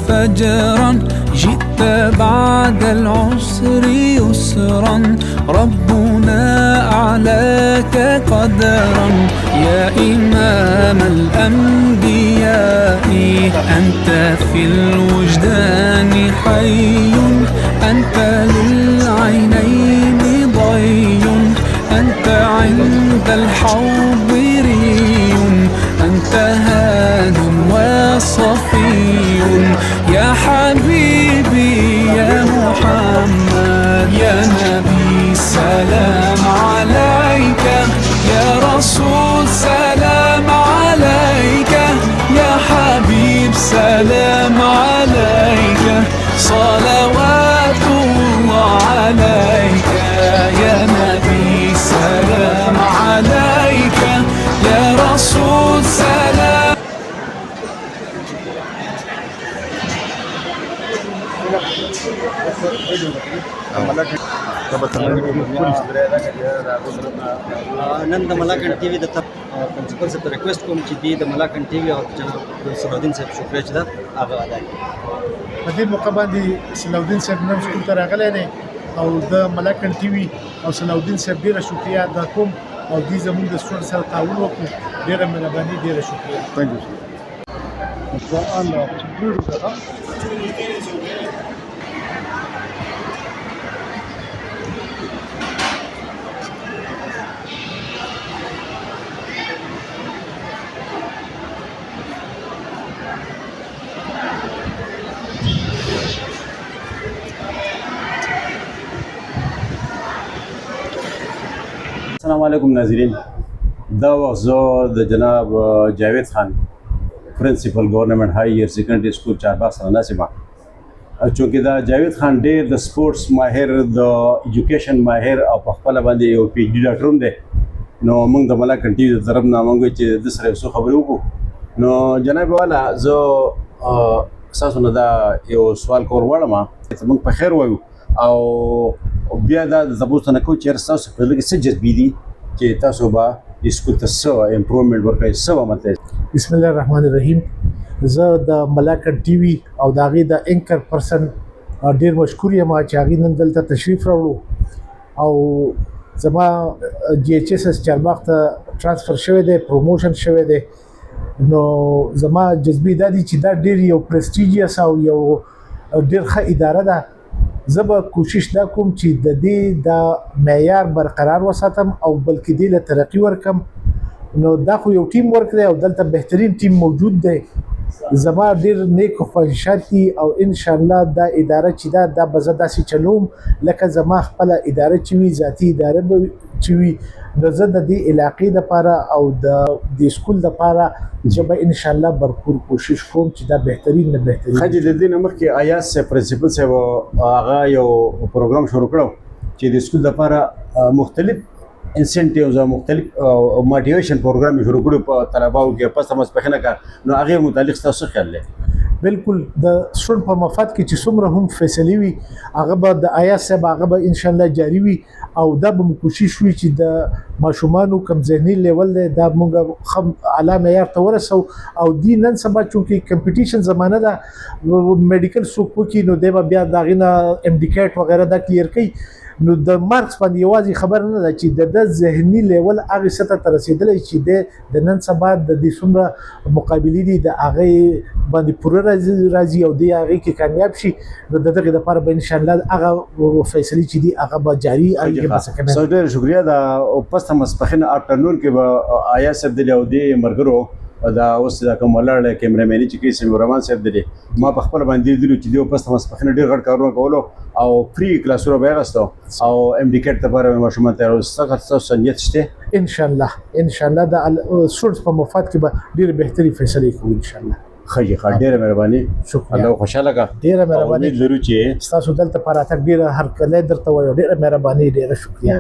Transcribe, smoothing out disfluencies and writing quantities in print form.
فجرا جئت بعد العسر يسرا ربنا أعلاك قدرا يا إمام الأنبياء أنت في الوجدان حي أنت للعينين ضي أنت عند الحوض ري أنت هاد وصفي يا حبيبي يا محمد يا نبي سلام عليك يا رسول سلام عليك يا حبيب سلام عليك صلوات الله عليك يا نبي سلام عليك يا رسول سلام. نن د ملاکنډ ټي وي د پرنسپل صاحب ته ریکوست کوم چې د ملاکنډ ټي وي او جناب صلاح الدین صاحب شکریہ چې دا هغه ادا کړي. په دې موقع باندې صلاح الدین صاحب نن سکول ته راغلی دی او د ملاکنډ ټي وي او صلاح الدین صاحب ډېره شکریہ ادا کوم او دوی زموږ د سټوډنټ سره تعاون وکړو. ډېره مهرباني ډېره شکریہ. Thank you. السلام علیکم ناظرین. دا وخت زه د جناب جاوید خان پرنسپل گورنمنٹ هائی ایر سیکنډري سکول چارباغ سره ناست یم. چونکې دا جاوید خان ډېر د سپورټس ماهر د ایجوکیشن ماهر او په خپله باندې یو پی ایچ ډي ډاکټر هم دی. نو موږ د ملاکنډ ټي وي د طرف نه موږ چې د سره یو څه خبرې وکړو. نو جناب والا زه ستاسو نه دا یو سوال کول غواړم چې موږ په خیر وایو او بیا دا تاسو نه کوم چې تاسو په لږ څه جذبې دي چې تاسو به سکول ته څه امپروومنټ ورکړئ څه به مطلب. بسم الله الرحمن الرحیم. زه د ملاکنډ ټي وي او د هغې د اینکر پرسن ډېر مشکور یم چې هغې نن دلته تشریف راوړو او زما جی ایچ ایس ایس چارباغ ته ټرانسفر شوی دی، پروموشن شوی دی. نو زما جذبې دا دي چې دا ډېر یو پرسټیجیس او یو ډېر ښه اداره ده. زه به کوشش دا کوم چې د دې دا معیار برقرار وساتم او بلکې دې له ترقي ورکم. نو دا خو یو ټیم ورک دی او دلته بهترین ټیم موجود دی. زما ډېر نیک خواهشات دي او ان شاء الله دا اداره چې دا به زه داسې چلوم لکه زما خپله اداره چې وي، ذاتي اداره به چې وي. نو زه د دې علاقې دپاره او د دې سکول دپاره زه به ان شاء الله برپور کوشش کوم چې دا بهترین نه بهترین. خجي د دې نه مخکې ایاز صاحب پرنسپل صاحب هغه یو پروګرام شروع کړو چې د سکول دپاره مختلف انسنټیوز او مختلف موټیویشن پروګرام شروع کړو په طلباو کې پس مسپخنه کا. نو هغه متعلق تاسو خیال لرئ؟ بالکل د سټوډنټ په مفاد کې چې څومره هم فیصلې وي هغه به د ایاز صاحب هغه به ان شاء الله جاري وي او دا به کوشش وي چې د ماشومانو کم ذهني لیول دی دا موږ اعلی معیار ته ورسو. او دی نن سبا چونکې کمپټیشن زمانه ده میډیکل څوک وکړي نو دی به بیا د هغې نه ایم ډي کیټ وغیره دا کلیر کوي. نو د مارکس باندې یوازې خبر نه ده چې د ذهني لیول هغې سطح ته رسېدلی چې د نن سبا د دې څومره مقابلې دي د هغې باندې پوره راځي او دی هغې کې کامیاب شي. نو د دغې دپاره به انشاءالله هغه فیصلې چې دي هغه به جاري ډېره شکریه. د پسته ماسپښین افټرنون کې به ایاز صاحب دلې او دې ملګرو دا اوس دا کوم ولاړ کیمرامیني چې کوي سمیع الرحمن صاحب دلې ما په خپل باندې لیدلو چې دوی پسته ماسپښین ډېر غټ کارونه کولو او فری کلاسونه به یې اخیستو او ایم ډي کیټ لپاره به ماشومان تیارول. ستاسو نیت شته؟ انشاءالله د سټوډنټس په مفاد کې به ډېرې بهتري فیصلې کوو انشاءالله. ښه جي ښه ډېره مهرباني. الله خوشحاله کړه. ډېره مهرباني. امید لرو چې ستاسو دلته په راتګ ډېره هرکلی درته وایو. ډېره مهرباني ډېره شکریه.